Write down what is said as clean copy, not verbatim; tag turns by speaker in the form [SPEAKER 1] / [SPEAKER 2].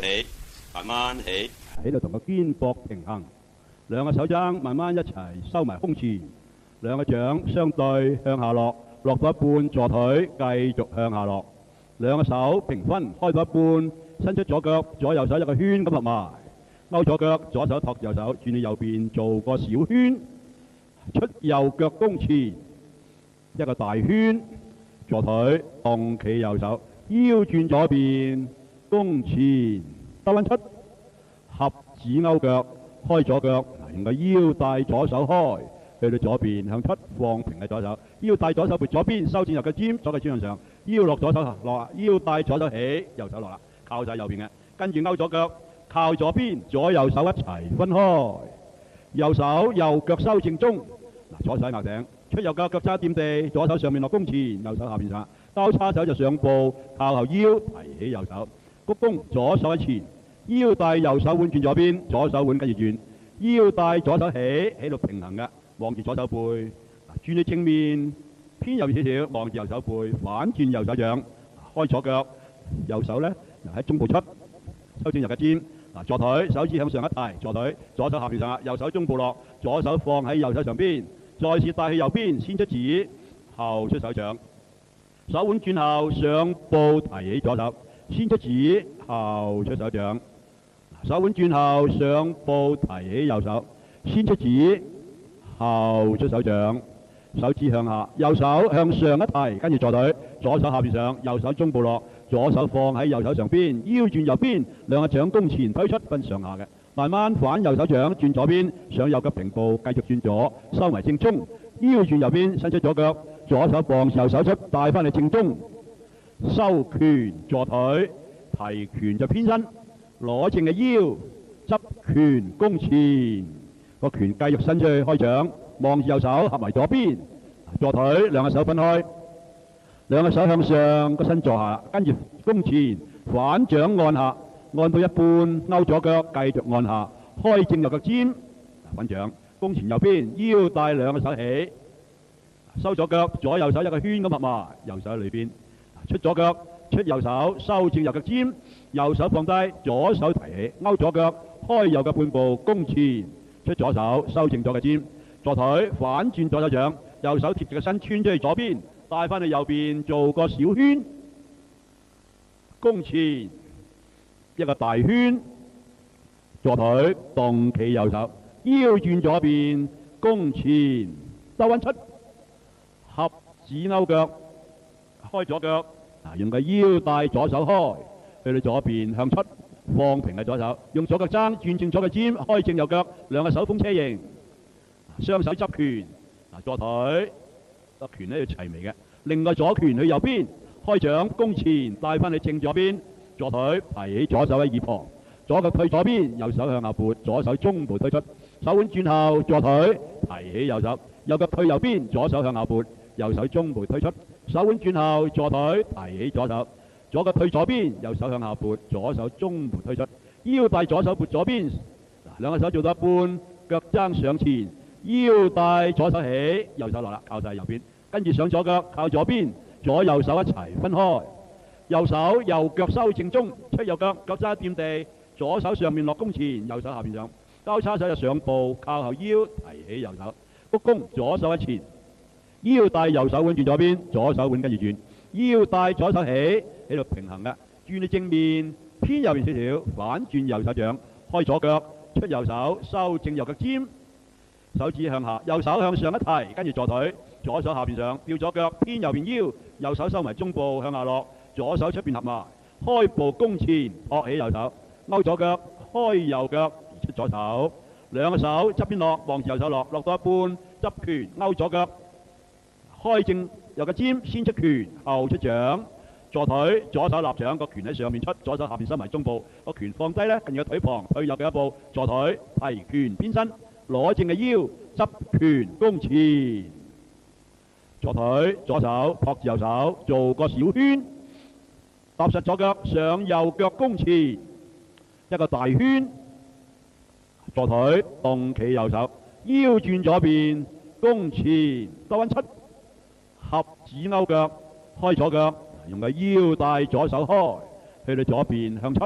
[SPEAKER 1] 起，慢慢起，
[SPEAKER 2] 喺度同個肩膊平衡，兩個手踭慢慢一齊收埋胸前，兩個掌相對向下落，落到一半坐腿繼續向下落，兩個手平分開到一半，伸出左腳左右手一個圈咁合埋，勾左腳左手托右手轉去右邊做個小圈，出右腳弓前一個大圈，坐腿動企右手，腰轉左邊弓前兜彎出，合指勾腳開左腳，用個腰帶左手開去到左邊向出放平喺左手，腰帶左手撥左邊收轉右腳尖，左腳尖向上，腰落左手落，腰帶左手起，右手落啦，靠晒右邊嘅，跟住勾左腳靠左邊，左右手一齊分開，右手右腳收正中，左手喺額頂，出右腳腳踭掂地，左手上面落弓前，右手下邊插，交叉手就上步，靠後腰提起右手，鞠躬左手喺前，腰帶右手腕轉左邊，左手腕跟住轉，腰帶左手起，喺度平衡嘅，望住左手背，轉去正面，偏右少少，望住右手背，反轉右手掌，開左腳，右手呢喺中部出，收正右腳尖，坐腿，手指向上一提，坐腿，左手下邊上，右手中部落，左手放喺右手上邊，再次帶去右邊，先出指，後出手掌，手腕轉後，上步提起左手，先出指，後出手掌，手腕轉後，上步提起右手，先出指，後出手掌，手指向下，右手向上一提，跟住坐腿，左手下邊上，右手中部落，左手放喺右手上邊，腰轉右邊，兩個掌弓前推出分上下嘅，慢慢反右手掌轉左邊，上右腳平步，繼續轉左，收埋正中，腰轉右邊，伸出左腳，左手傍右手出，帶翻去正中，收拳坐腿，提拳就偏身，攞正嘅腰，執拳弓前，個拳繼續伸出去開掌，望住右手合埋左邊，坐腿，兩個手分開，兩個手向上，個身坐下，跟住弓前反掌按下，按到一半勾左腳繼續按下，開正右腳尖，反掌弓前右邊，腰帶兩個手起，收左腳左右手一個圈咁合埋，右手喺裏邊，出左腳出右手收正右腳尖，右手放低，左手提起，勾左腳開右腳半步弓前，出左手收正左腳尖，坐腿反轉左手掌，右手貼住個身穿出去左邊，帶翻去右邊做個小圈，弓前一個大圈，坐腿動企右手，腰轉左邊弓前兜彎出，合指勾腳開左腳，用個腰帶左手開去到左邊向出放平喺左手，用左腳踭轉正左腳尖，開正右腳，兩個手風車形，雙手執拳，坐腿個拳呢要齊眉嘅，另外左拳去右邊，開掌弓前帶翻去正左邊，坐腿提起左手喺耳旁，左腳退左邊，右手向下撥，左手中部推出，手腕轉後，坐腿提起右手，右腳退右邊，左手向下撥，右手中部推出，手腕轉後，坐腿提起左手，左腳退左邊，右手向下撥，左手中部推出，腰帶左手撥左邊，兩個手做到一半，腳踭上前，腰帶左手起，右手落啦，靠晒右邊，跟住上左腳靠左邊，左右手一齊分開，右手右腳收正中，出右腳腳踭掂地，左手上面落弓前，右手下邊上，交叉手就上步，靠後腰提起右手，鞠躬左手喺前，腰帶右手腕轉左邊，左手腕跟住轉，腰帶左手起喺度平衡嘅，轉去正面偏右邊少少，反轉右手掌，開左腳出右手收正右腳尖，手指向下，右手向上一提，跟住坐腿，左手下邊上，吊左腳偏右邊腰，右手收埋中部向下落，左手出邊合埋，開步弓前托起右手，勾左腳開右腳出左手，兩個手側邊落，望住右手落，落到一半執拳勾左腳，開正右腳尖，先出拳後出掌，坐腿左手立掌，個拳喺上面出，左手下邊收埋中部，個拳放低呢，近住個腿旁，退右腳一步，坐腿提拳偏身，攞正嘅腰，執拳弓前，坐腿左手托住右手，做個小圈，踏實左腳上右腳弓前，一個大圈，坐腿動企右手，腰轉左邊，弓前兜彎出，合指勾腳開左腳，用個腰帶左手開去到左邊向出。